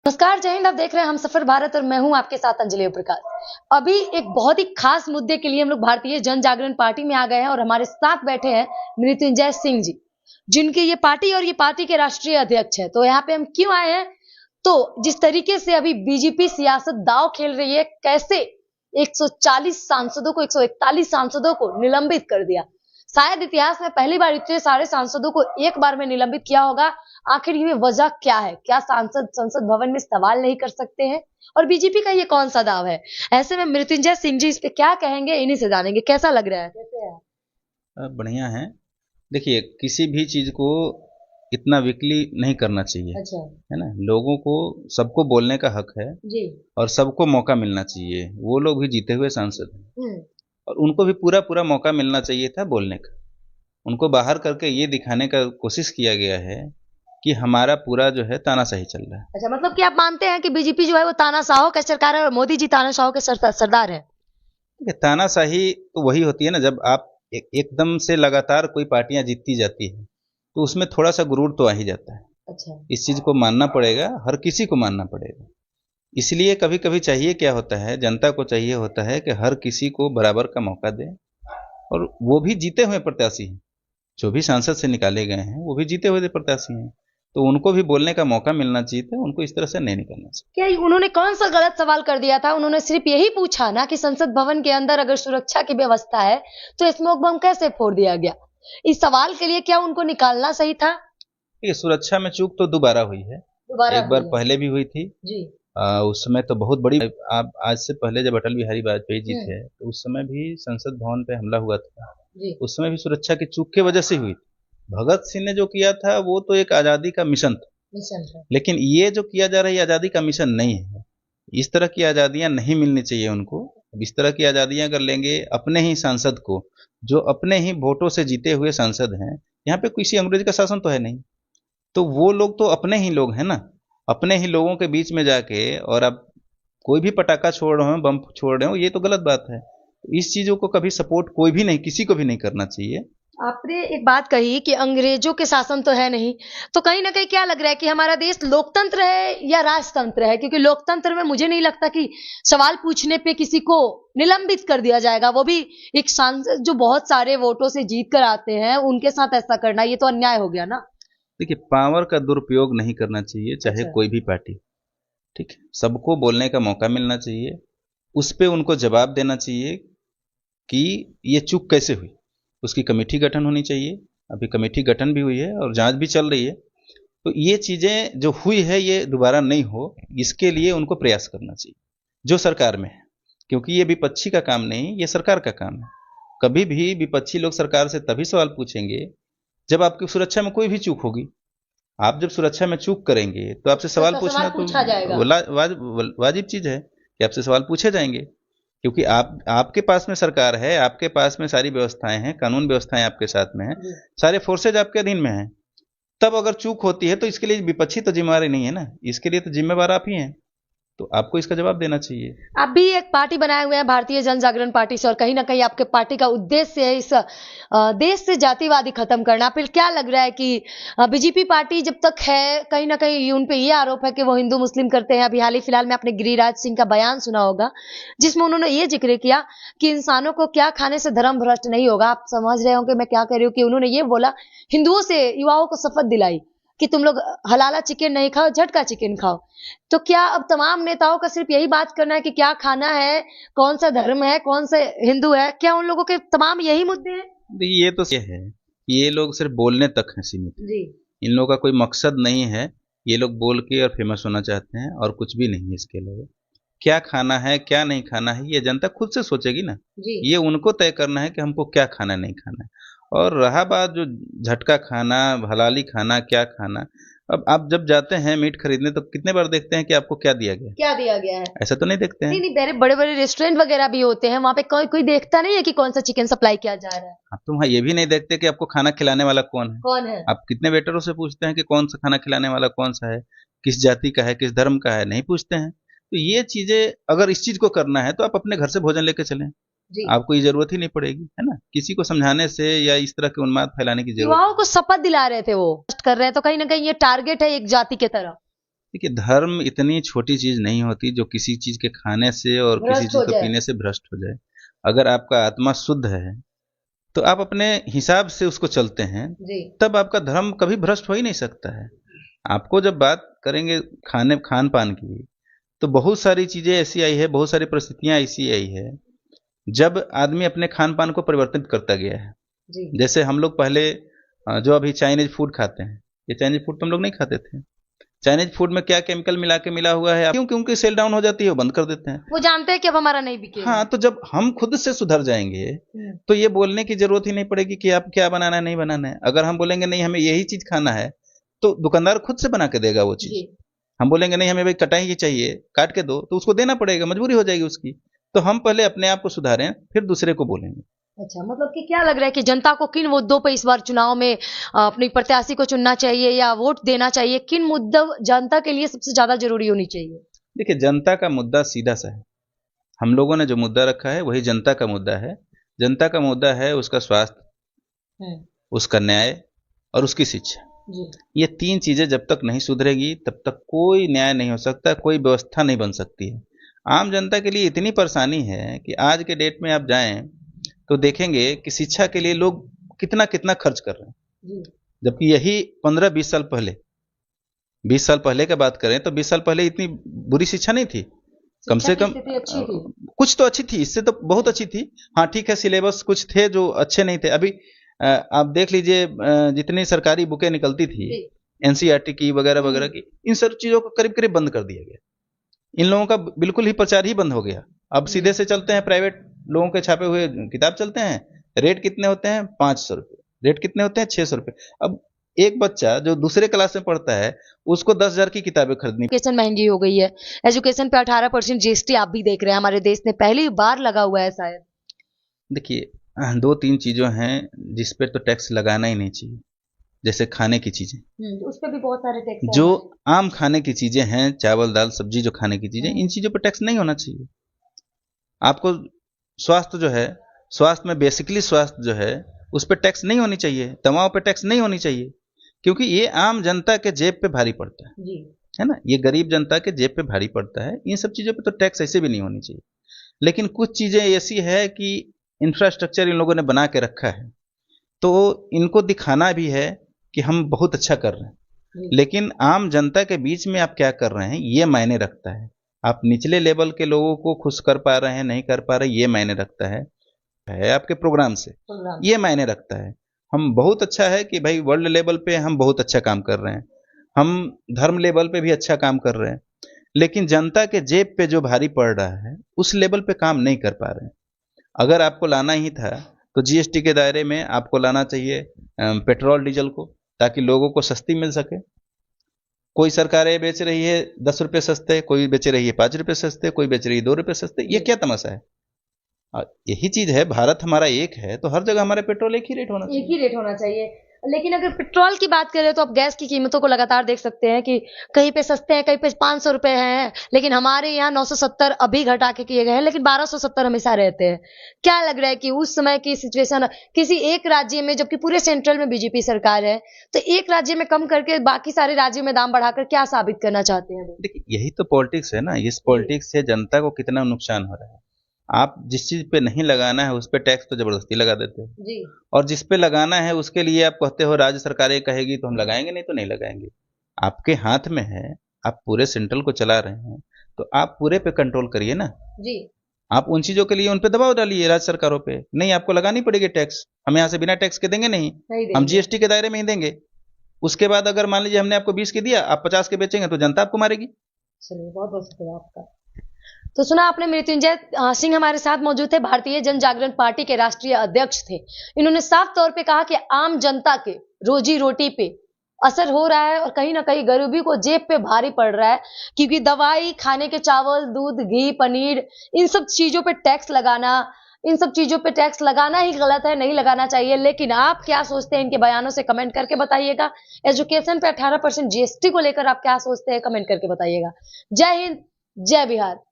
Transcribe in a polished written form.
नमस्कार, जय हिंद। आप देख रहे हैं हम सफर भारत और मैं हूं आपके साथ अंजलि प्रकाश। अभी एक बहुत ही खास मुद्दे के लिए हम लोग भारतीय जन जागरण पार्टी में आ गए हैं और हमारे साथ बैठे हैं मृत्युंजय सिंह जी, जिनकी ये पार्टी और ये पार्टी के राष्ट्रीय अध्यक्ष है। तो यहाँ पे हम क्यों आए हैं, तो जिस तरीके से अभी बीजेपी सियासत दांव खेल रही है, कैसे 140 सांसदों को 141 सांसदों को निलंबित कर दिया। शायद इतिहास में पहली बार इतने सारे सांसदों को एक बार में निलंबित किया होगा। आखिर ये वजह क्या है? क्या सांसद संसद भवन में सवाल नहीं कर सकते हैं? और बीजेपी का ये कौन सा दाव है? ऐसे में मृत्युंजय सिंह जी इस पे क्या कहेंगे, इन्हीं से जानेंगे। कैसा लग रहा है? कैसे है? बढ़िया है। देखिए, किसी भी चीज को इतना वीकली नहीं करना चाहिए। अच्छा। है ना, लोगों को सबको बोलने का हक है जी। और सबको मौका मिलना चाहिए। वो लोग भी जीते हुए सांसद हैं और उनको भी पूरा पूरा मौका मिलना चाहिए था बोलने का। उनको बाहर करके ये दिखाने का कोशिश किया गया है कि हमारा पूरा जो है तानाशाही चल रहा है। अच्छा, मतलब कि आप मानते हैं कि बीजेपी जो है वो तानाशाहों का सरकार है और मोदी जी तानाशाहों के सरदार है? तानाशाही तो वही होती है ना, जब आप एकदम से लगातार कोई पार्टियां जीतती जाती है तो उसमें थोड़ा सा गुरूर तो आ ही जाता है। अच्छा। इस चीज को मानना पड़ेगा, हर किसी को मानना पड़ेगा। इसलिए कभी कभी चाहिए क्या होता है, जनता को चाहिए होता है कि हर किसी को बराबर का मौका दे। और वो भी जीते हुए प्रत्याशी हैं, जो भी सांसद से निकाले गए हैं वो भी जीते हुए प्रत्याशी हैं, तो उनको भी बोलने का मौका मिलना चाहिए था। उनको इस तरह से नहीं निकलना चाहिए। क्या उन्होंने कौन सा गलत सवाल कर दिया था? उन्होंने सिर्फ यही पूछा ना कि संसद भवन के अंदर अगर सुरक्षा की व्यवस्था है तो स्मोक बम कैसे फोड़ दिया गया। इस सवाल के लिए क्या उनको निकालना सही था? ये सुरक्षा में चूक तो दोबारा हुई है। एक बार पहले भी हुई थी जी। उस समय तो बहुत बड़ी। आप आज से पहले जब अटल बिहारी वाजपेयी जी थे तो उस समय भी संसद भवन पे हमला हुआ था जी। उस समय भी सुरक्षा की चूक की वजह से हुई थी। भगत सिंह ने जो किया था वो तो एक आजादी का मिशन था, लेकिन ये जो किया जा रहा है आजादी का मिशन नहीं है। इस तरह की आजादियां नहीं मिलनी चाहिए उनको। इस तरह की आजादियां अगर लेंगे अपने ही सांसद को, जो अपने ही वोटों से जीते हुए सांसद हैं, यहाँ पे किसी अंग्रेज का शासन तो है नहीं, तो वो लोग तो अपने ही लोग हैं ना। अपने ही लोगों के बीच में जाके और आप कोई भी पटाखा छोड़ रहे हो, बम छोड़ रहे हो, ये तो गलत बात है। इस चीजों को कभी सपोर्ट कोई भी नहीं, किसी को भी नहीं करना चाहिए। आपने एक बात कही कि अंग्रेजों के शासन तो है नहीं, तो कहीं ना कहीं क्या लग रहा है कि हमारा देश लोकतंत्र है या राजतंत्र है? क्योंकि लोकतंत्र में मुझे नहीं लगता कि सवाल पूछने पे किसी को निलंबित कर दिया जाएगा, वो भी एक सांसद जो बहुत सारे वोटों से जीत कर आते हैं उनके साथ ऐसा करना, ये तो अन्याय हो गया ना। देखिए, पावर का दुरुपयोग नहीं करना चाहिए, चाहे कोई भी पार्टी। ठीक है, सबको बोलने का मौका मिलना चाहिए, उस पर उनको जवाब देना चाहिए कि ये चूक कैसे हुई। उसकी कमेटी गठन होनी चाहिए। अभी कमेटी गठन भी हुई है और जांच भी चल रही है। तो ये चीजें जो हुई है ये दोबारा नहीं हो, इसके लिए उनको प्रयास करना चाहिए जो सरकार में है। क्योंकि ये विपक्षी का काम नहीं, ये सरकार का काम है। कभी भी विपक्षी लोग सरकार से तभी सवाल पूछेंगे जब आपकी सुरक्षा में कोई भी चूक होगी। आप जब सुरक्षा में चूक करेंगे तो आपसे सवाल पूछना तो वाजिब चीज है कि आपसे सवाल पूछे जाएंगे, क्योंकि आपके पास में सरकार है, आपके पास में सारी व्यवस्थाएं हैं, कानून व्यवस्थाएं आपके साथ में है, सारे फोर्सेज आपके अधीन में हैं। तब अगर चूक होती है तो इसके लिए विपक्षी तो जिम्मेवारी नहीं है ना, इसके लिए तो जिम्मेवार आप ही हैं, तो आपको इसका जवाब देना चाहिए। आप भी एक पार्टी बनाए हुए हैं भारतीय जन जागरण पार्टी से, और कहीं ना कहीं आपके पार्टी का उद्देश्य है इस देश से जातिवादी खत्म करना। फिर क्या लग रहा है कि बीजेपी पार्टी जब तक है, कहीं ना कहीं उन पे ये आरोप है कि वो हिंदू मुस्लिम करते हैं। अभी हाल ही फिलहाल में आपने गिरिराज सिंह का बयान सुना होगा, जिसमें उन्होंने ये जिक्र किया कि इंसानों को क्या खाने से धर्म भ्रष्ट नहीं होगा। आप समझ रहे होंगे मैं क्या कह रही हूँ, कि उन्होंने ये बोला, हिंदुओं से युवाओं को शपथ दिलाई कि तुम लोग हलाला चिकन नहीं खाओ, झटका चिकन खाओ। तो क्या अब तमाम नेताओं का सिर्फ यही बात करना है कि क्या खाना है, कौन सा धर्म है, कौन सा हिंदू है? क्या उन लोगों के तमाम यही मुद्दे हैं? ये तो ये है, ये लोग सिर्फ बोलने तक हैं सीमित जी। इन लोगों का कोई मकसद नहीं है। ये लोग बोल के और फेमस होना चाहते हैं और कुछ भी नहीं है इसके अलावा। क्या खाना है क्या नहीं खाना है ये जनता खुद से सोचेगी ना जी। ये उनको तय करना है कि हमको क्या खाना नहीं खाना है। और रहा बात जो झटका खाना, हलाली खाना, क्या खाना, अब आप जब जाते हैं मीट खरीदने तो कितने बार देखते हैं कि आपको क्या दिया गया है? ऐसा तो नहीं देखते हैं। नहीं, बड़े बड़े रेस्टोरेंट वगैरह भी होते हैं, वहाँ पे कोई देखता नहीं है कि कौन सा चिकन सप्लाई किया जा रहा है। आप तो वहाँ ये भी नहीं देखते कि आपको खाना खिलाने वाला कौन है। आप कितने वेटरों से पूछते हैं कि कौन सा खाना खिलाने वाला कौन सा है, किस जाति का है, किस धर्म का है? नहीं पूछते हैं। तो ये चीजें अगर इस चीज को करना है तो आप अपने घर से भोजन लेके चलें, आपको ये जरूरत ही नहीं पड़ेगी, है ना, किसी को समझाने से या इस तरह के उन्माद फैलाने की जरूरत। युवाओं को शपथ दिला रहे थे, वो कर रहे हैं, तो कहीं ना कहीं ये टारगेट है एक जाति के तरह। देखिए, धर्म इतनी छोटी चीज नहीं होती जो किसी चीज के खाने से और किसी भ्रष्ट चीज हो को जाए। पीने से भ्रष्ट हो जाए। अगर आपका आत्मा शुद्ध है तो आप अपने हिसाब से उसको चलते हैं, जी तब आपका धर्म कभी भ्रष्ट हो ही नहीं सकता है। आपको जब बात करेंगे खान पान की, तो बहुत सारी चीजें ऐसी आई है, बहुत सारी परिस्थितियां ऐसी आई है जब आदमी अपने खान पान को परिवर्तित करता गया है। जी जैसे हम लोग पहले जो अभी चाइनीज फूड खाते हैं, ये चाइनीज फूड तो हम लोग नहीं खाते थे। चाइनीज फूड में क्या केमिकल मिला हुआ है, क्यों उनकी सेल डाउन हो जाती है, वो बंद कर देते हैं। वो जानते हैं कि अब हमारा नहीं बिकेगा। हाँ, तो जब हम खुद से सुधर जाएंगे तो ये बोलने की जरूरत ही नहीं पड़ेगी कि आप क्या बनाना है नहीं बनाना है। अगर हम बोलेंगे नहीं हमें यही चीज खाना है, तो दुकानदार खुद से बना के देगा वो चीज। जी हम बोलेंगे नहीं हमें भाई कटाई ही चाहिए, काट के दो, तो उसको देना पड़ेगा, मजबूरी हो जाएगी उसकी। तो हम पहले अपने आप को सुधारें, फिर दूसरे को बोलेंगे। अच्छा, मतलब कि क्या लग रहा है कि जनता को किन मुद्दों पे इस बार चुनाव में अपनी प्रत्याशी को चुनना चाहिए या वोट देना चाहिए? किन मुद्दों जनता के लिए सबसे ज्यादा जरूरी होनी चाहिए? देखिए, जनता का मुद्दा सीधा सा है। हम लोगों ने जो मुद्दा रखा है वही जनता का मुद्दा है। जनता का मुद्दा है उसका स्वास्थ्य, उसका न्याय और उसकी शिक्षा। जी ये तीन चीजें जब तक नहीं सुधरेगी तब तक कोई न्याय नहीं हो सकता, कोई व्यवस्था नहीं बन सकती है। आम जनता के लिए इतनी परेशानी है कि आज के डेट में आप जाएं तो देखेंगे कि शिक्षा के लिए लोग कितना कितना खर्च कर रहे हैं, जी जबकि यही 15-20 साल पहले, 20 साल पहले की बात करें तो 20 साल पहले इतनी बुरी शिक्षा नहीं थी। कम से कम अच्छी थी। कुछ तो अच्छी थी, इससे तो बहुत अच्छी थी। हाँ ठीक है, सिलेबस कुछ थे जो अच्छे नहीं थे। अभी आप देख लीजिए, जितनी सरकारी बुकें निकलती थी एनसीईआरटी की वगैरह वगैरह की, इन सब चीजों को करीब करीब बंद कर दिया गया। इन लोगों का बिल्कुल ही प्रचार ही बंद हो गया। अब सीधे से चलते हैं, प्राइवेट लोगों के छापे हुए किताब चलते हैं। रेट कितने होते हैं? 500 रुपये। रेट कितने होते हैं? 600 रुपये। अब एक बच्चा जो दूसरे क्लास में पढ़ता है उसको 10,000 की किताबें खरीदनी। एजुकेशन महंगी हो गई है, एजुकेशन पे 18% जीएसटी आप भी देख रहे हैं, हमारे देश में पहली बार लगा हुआ है शायद। देखिए, 2-3 चीजों हैं जिस पे तो टैक्स लगाना ही नहीं चाहिए। जैसे खाने की चीजें, उस पे भी बहुत सारे टैक्स जो आम खाने की चीजें हैं, चावल दाल सब्जी जो खाने की चीजें, इन चीजों पर टैक्स नहीं होना चाहिए। आपको स्वास्थ्य जो है, स्वास्थ्य में बेसिकली स्वास्थ्य जो है उस पर टैक्स नहीं होनी चाहिए, दवाओं पे टैक्स नहीं होनी चाहिए, क्योंकि ये आम जनता के जेब पे भारी पड़ता जी है ना, ये गरीब जनता के जेब पे भारी पड़ता है। इन सब चीजों पे तो टैक्स ऐसे भी नहीं होनी चाहिए। लेकिन कुछ चीजें ऐसी है कि इंफ्रास्ट्रक्चर इन लोगों ने बना के रखा है, तो इनको दिखाना भी है कि हम बहुत अच्छा कर रहे हैं, लेकिन आम जनता के बीच में आप क्या कर रहे हैं ये मायने रखता है। आप निचले लेवल के लोगों को खुश कर पा रहे हैं नहीं कर पा रहे, ये मायने रखता है आपके प्रोग्राम से, ये मायने रखता है। हम बहुत अच्छा है कि भाई वर्ल्ड लेवल पे हम बहुत अच्छा काम कर रहे हैं, हम धर्म लेवल पे भी अच्छा काम कर रहे हैं, लेकिन जनता के जेब पे जो भारी पड़ रहा है उस लेवल पे काम नहीं कर पा रहे हैं। अगर आपको लाना ही था तो जीएसटी के दायरे में आपको लाना चाहिए पेट्रोल डीजल को, ताकि लोगों को सस्ती मिल सके। कोई सरकारें बेच रही है 10 रुपये सस्ते, कोई बेच रही है 5 रुपये सस्ते, कोई बेच रही है 2 रुपये सस्ते। ये क्या तमाशा है? यही चीज है, भारत हमारा एक है तो हर जगह हमारे पेट्रोल एक ही रेट होना चाहिए। एक ही रेट होना चाहिए। लेकिन अगर पेट्रोल की बात करें तो आप गैस की कीमतों को लगातार देख सकते हैं कि कहीं पे सस्ते हैं, कहीं पे 500 रुपए हैं, लेकिन हमारे यहाँ 970 अभी घटा के किए गए हैं, लेकिन 1270 हमेशा रहते हैं। क्या लग रहा है कि उस समय की सिचुएशन किसी एक राज्य में, जबकि पूरे सेंट्रल में बीजेपी सरकार है, तो एक राज्य में कम करके बाकी सारे राज्यों में दाम बढ़ाकर क्या साबित करना चाहते हैं? देखिए, यही तो पॉलिटिक्स है ना। इस पॉलिटिक्स से जनता को कितना नुकसान हो रहा है। आप जिस चीज पे नहीं लगाना है उस पे टैक्स तो जबरदस्ती लगा देते हो जी और जिस पे लगाना है उसके लिए आप कहते हो राज्य सरकारें कहेगी तो हम लगाएंगे, नहीं तो नहीं लगाएंगे। आपके हाथ में है, आप पूरे सेंट्रल को चला रहे हैं, तो आप पूरे पे कंट्रोल करिए ना जी आप उन चीजों के लिए उन पे दबाव डालिए राज्य सरकारों पे। नहीं, आपको लगानी पड़ेगी टैक्स। हम यहाँ से बिना टैक्स के देंगे नहीं, हम जीएसटी के दायरे में ही देंगे। उसके बाद अगर मान लीजिए हमने आपको 20 के दिया, आप 50 के बेचेंगे तो जनता आपको मारेगी। चलिए, बहुत बहुत शुक्रिया आपका। तो सुना आपने, मृत्युंजय सिंह हमारे साथ मौजूद थे, भारतीय जन जागरण पार्टी के राष्ट्रीय अध्यक्ष थे। इन्होंने साफ तौर पे कहा कि आम जनता के रोजी रोटी पे असर हो रहा है और कहीं ना कहीं गरीबी को जेब पे भारी पड़ रहा है, क्योंकि दवाई, खाने के चावल, दूध, घी, पनीर, इन सब चीजों पे टैक्स लगाना, इन सब चीजों पे टैक्स लगाना ही गलत है, नहीं लगाना चाहिए। लेकिन आप क्या सोचते हैं इनके बयानों से, कमेंट करके बताइएगा। एजुकेशन पे 18% जीएसटी को लेकर आप क्या सोचते हैं, कमेंट करके बताइएगा। जय हिंद, जय बिहार।